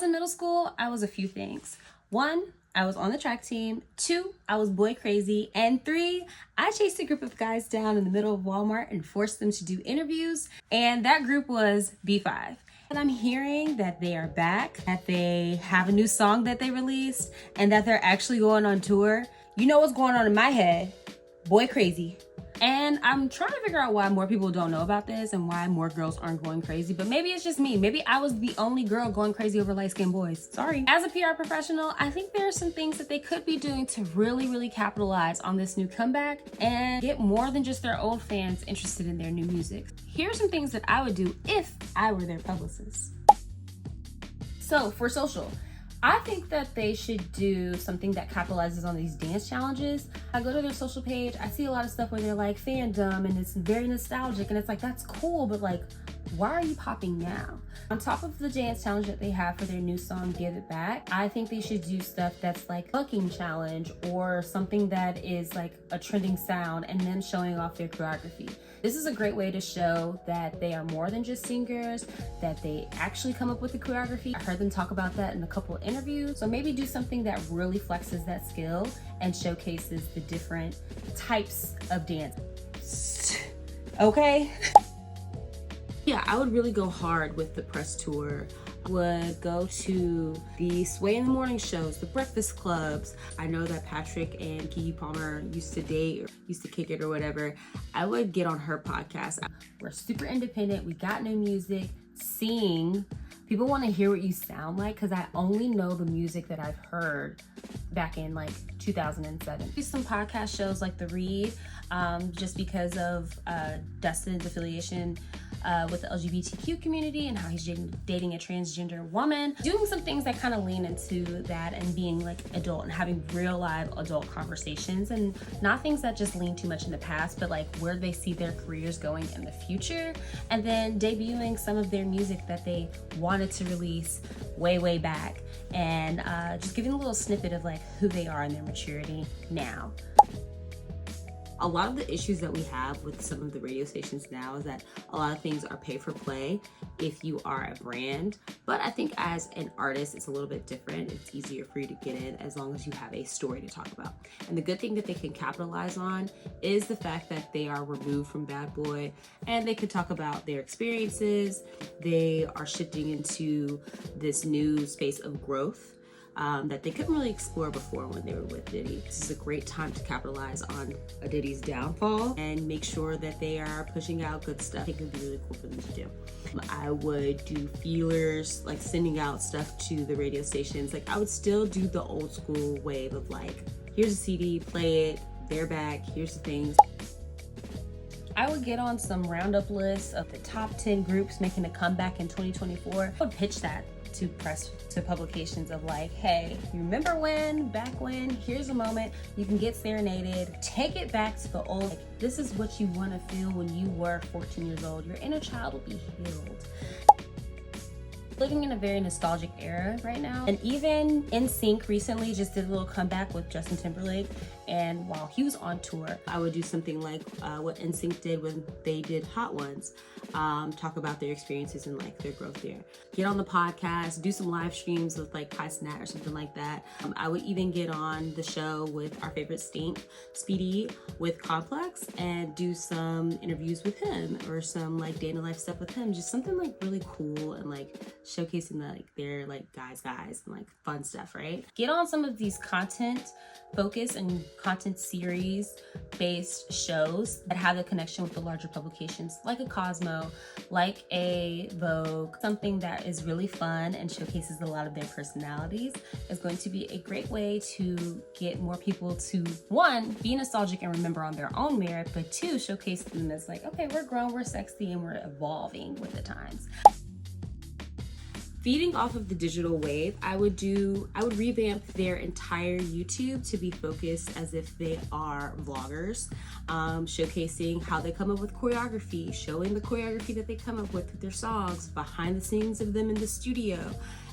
In middle school, I was a few things. 1, I was on the track team. 2, I was boy crazy. And 3, I chased a group of guys down in the middle of Walmart and forced them to do interviews. And that group was B5. And I'm hearing that they are back, that they have a new song that they released, and that they're actually going on tour. You know what's going on in my head? Boy crazy. And I'm trying to figure out why more people don't know about this and why more girls aren't going crazy. But maybe it's just me. Maybe I was the only girl going crazy over light-skinned boys. Sorry. As a PR professional, I think there are some things that they could be doing to really capitalize on this new comeback and get more than just their old fans interested in their new music. Here are some things that I would do if I were their publicist. So for social, I think that they should do something that capitalizes on these dance challenges. I go to their social page, I see a lot of stuff where they're like fandom and it's very nostalgic and it's like, that's cool, but like, why are you popping now? On top of the dance challenge that they have for their new song, Give It Back, I think they should do stuff that's like bucking challenge or something that is like a trending sound and them showing off their choreography. This is a great way to show that they are more than just singers, that they actually come up with the choreography. I heard them talk about that in a couple of interviews. So maybe do something that really flexes that skill and showcases the different types of dance. Okay? Yeah, I would really go hard with the press tour. Would go to the Sway in the Morning shows, the breakfast clubs. I know that Patrick and Keke Palmer used to date or used to kick it or whatever. I would get on her podcast. We're super independent. We got new music. Sing. People want to hear what you sound like because I only know the music that I've heard back in like 2007. Do some podcast shows like The Read, just because of Dustin's affiliation with the LGBTQ community and how he's dating a transgender woman. Doing some things that kind of lean into that and being like adult and having real live adult conversations and not things that just lean too much in the past, but like where they see their careers going in the future. And then debuting some of their music that they wanted to release way back and just giving a little snippet of like who they are and their maturity now. A lot of the issues that we have with some of the radio stations now is that a lot of things are pay for play if you are a brand. But I think as an artist, it's a little bit different. It's easier for you to get in as long as you have a story to talk about. And the good thing that they can capitalize on is the fact that they are removed from Bad Boy and they can talk about their experiences. They are shifting into this new space of growth that they couldn't really explore before when they were with Diddy. This is a great time to capitalize on a Diddy's downfall and make sure that they are pushing out good stuff. I think it would be really cool for them to do. I would do feelers, like sending out stuff to the radio stations. Like I would still do the old school wave of like, here's a CD, play it, they're back, here's the things. I would get on some roundup lists of the top 10 groups making a comeback in 2024. I would pitch that to publications of like, hey, you remember when, back when, here's a moment, you can get serenaded, take it back to the old, like, this is what you want to feel when you were 14 years old. Your inner child will be healed. Living in a very nostalgic era right now. And even NSYNC recently just did a little comeback with Justin Timberlake. And while he was on tour, I would do something like what NSYNC did when they did Hot Ones. Talk about their experiences and like their growth there. Get on the podcast, do some live streams with like Kai Snat or something like that. I would even get on the show with our favorite Stink, Speedy with Complex and do some interviews with him or some like day in the life stuff with him. Just something like really cool and like showcasing the, like their like guys and like fun stuff, right? Get on some of these content focus and content series based shows that have a connection with the larger publications like a Cosmo, like a Vogue. Something that is really fun and showcases a lot of their personalities is going to be a great way to get more people to, one, be nostalgic and remember on their own merit, but two, showcase them as like, okay, we're grown, we're sexy, and we're evolving with the times. Feeding off of the digital wave, I would revamp their entire YouTube to be focused as if they are vloggers, showcasing how they come up with choreography, showing the choreography that they come up with their songs, behind the scenes of them in the studio,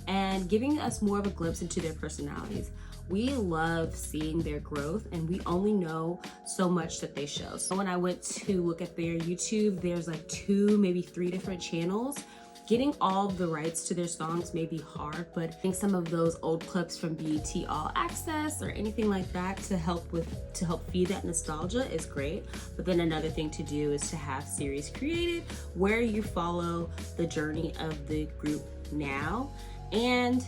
and giving us more of a glimpse into their personalities. We love seeing their growth and we only know so much that they show. So when I went to look at their YouTube, there's like 2, maybe 3 different channels Getting all of the rights to their songs may be hard, but I think some of those old clips from BET All Access or anything like that to help feed that nostalgia is great. But then another thing to do is to have series created where you follow the journey of the group now and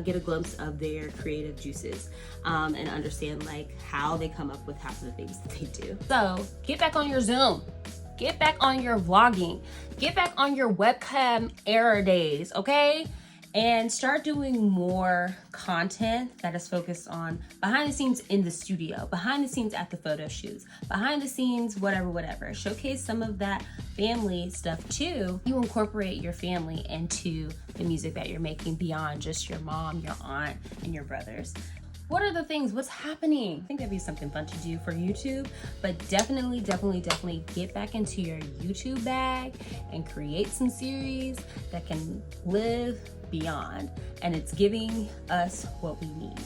get a glimpse of their creative juices and understand like how they come up with half of the things that they do. So get back on your Zoom. Get back on your vlogging. Get back on your webcam era days, okay? And start doing more content that is focused on behind the scenes in the studio, behind the scenes at the photo shoots, behind the scenes, whatever. Showcase some of that family stuff too. You incorporate your family into the music that you're making beyond just your mom, your aunt, and your brothers. What are the things? What's happening? I think that'd be something fun to do for YouTube, but definitely get back into your YouTube bag and create some series that can live beyond, and it's giving us what we need.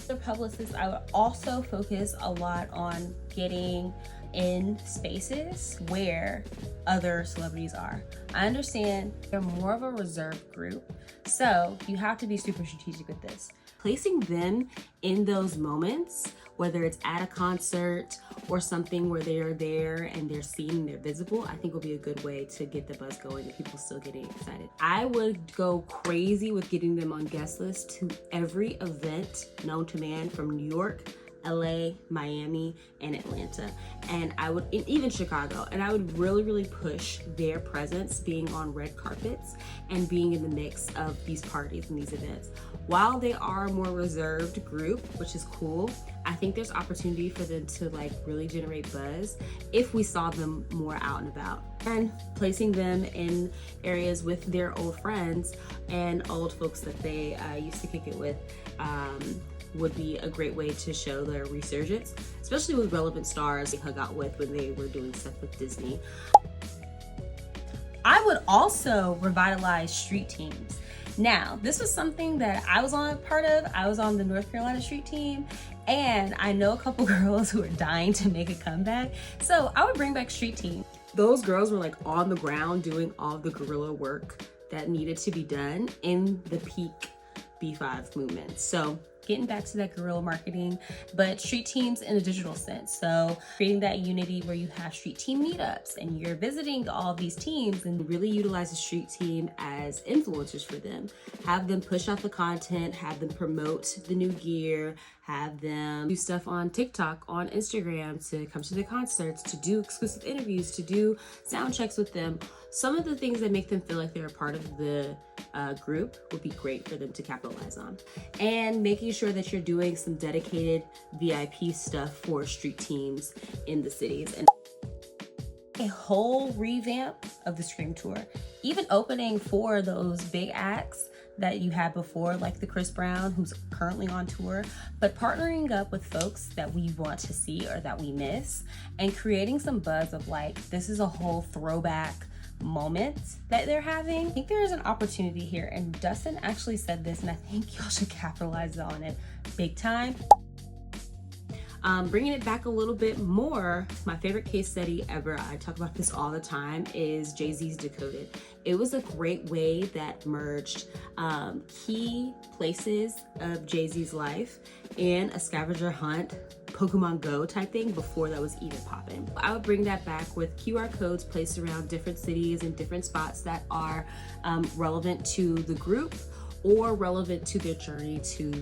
For publicists, I would also focus a lot on getting in spaces where other celebrities are. I understand they're more of a reserved group, so you have to be super strategic with this. Placing them in those moments, whether it's at a concert or something where they're there and they're seen, they're visible, I think will be a good way to get the buzz going and people still getting excited. I would go crazy with getting them on guest lists to every event known to man from New York, LA, Miami, and Atlanta, and even Chicago, and I would really push their presence being on red carpets and being in the mix of these parties and these events. While they are a more reserved group, which is cool, I think there's opportunity for them to like really generate buzz if we saw them more out and about. And placing them in areas with their old friends and old folks that they used to kick it with would be a great way to show their resurgence, especially with relevant stars they hung out with when they were doing stuff with Disney. I would also revitalize street teams. Now, this was something that I was on part of. I was on the North Carolina street team, and I know a couple girls who are dying to make a comeback. So I would bring back street team. Those girls were like on the ground doing all the guerrilla work that needed to be done in the peak B5's movement. So getting back to that guerrilla marketing, but street teams in a digital sense. So creating that unity where you have street team meetups and you're visiting all these teams, and really utilize the street team as influencers for them. Have them push out the content, have them promote the new gear, have them do stuff on TikTok, on Instagram, to come to the concerts, to do exclusive interviews, to do sound checks with them. Some of the things that make them feel like they're a part of the group would be great for them to capitalize on. And making sure that you're doing some dedicated VIP stuff for street teams in the cities. And a whole revamp of the Scream Tour, even opening for those big acts that you had before, like the Chris Brown, who's currently on tour, but partnering up with folks that we want to see or that we miss, and creating some buzz of like, this is a whole throwback moment that they're having. I think there is an opportunity here, and Dustin actually said this, and I think y'all should capitalize on it big time. Bringing it back a little bit more, my favorite case study ever, I talk about this all the time, is Jay-Z's Decoded. It was a great way that merged key places of Jay-Z's life in a scavenger hunt, Pokemon Go type thing before that was even popping. I would bring that back with QR codes placed around different cities and different spots that are relevant to the group or relevant to their journey to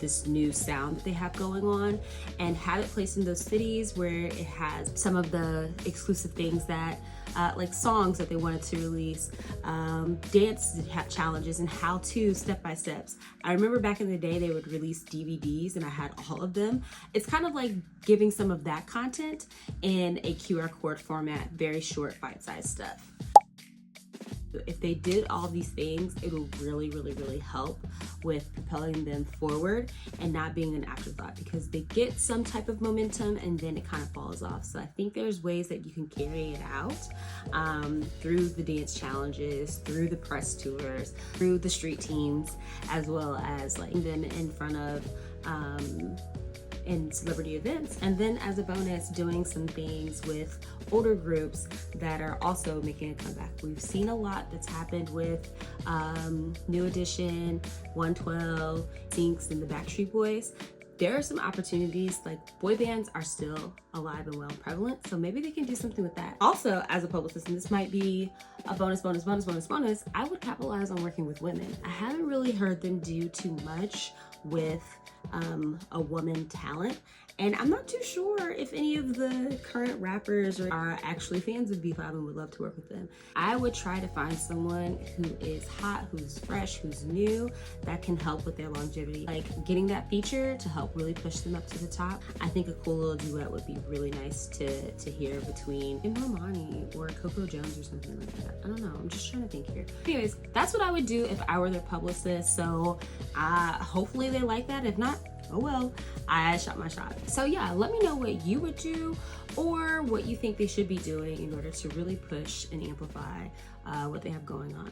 this new sound that they have going on, and have it placed in those cities where it has some of the exclusive things that like songs that they wanted to release, dance challenges and how-to step-by-steps. I remember back in the day they would release DVDs and I had all of them. It's kind of like giving some of that content in a QR code format, very short bite-sized stuff. If they did all these things, it will really help with propelling them forward and not being an afterthought, because they get some type of momentum and then it kind of falls off. So I think there's ways that you can carry it out through the dance challenges, through the press tours, through the street teams, as well as like them in front of in celebrity events. And then as a bonus, doing some things with older groups that are also making a comeback. We've seen a lot that's happened with New Edition, 112, Sinks, and the Backstreet Boys. There are some opportunities, like boy bands are still alive and well and prevalent, so maybe they can do something with that. Also, as a publicist, and this might be a bonus, I would capitalize on working with women. I haven't really heard them do too much with a woman talent, and I'm not too sure if any of the current rappers are actually fans of B5 and would love to work with them. I would try to find someone who is hot, who's fresh, who's new, that can help with their longevity. Like getting that feature to help really push them up to the top. I think a cool little duet would be really nice to hear between Normani or Coco Jones or something like that. I don't know, I'm just trying to think here. Anyways, that's what I would do if I were their publicist, so hopefully they like that. If not, oh well, I shot my shot. So yeah, let me know what you would do or what you think they should be doing in order to really push and amplify what they have going on.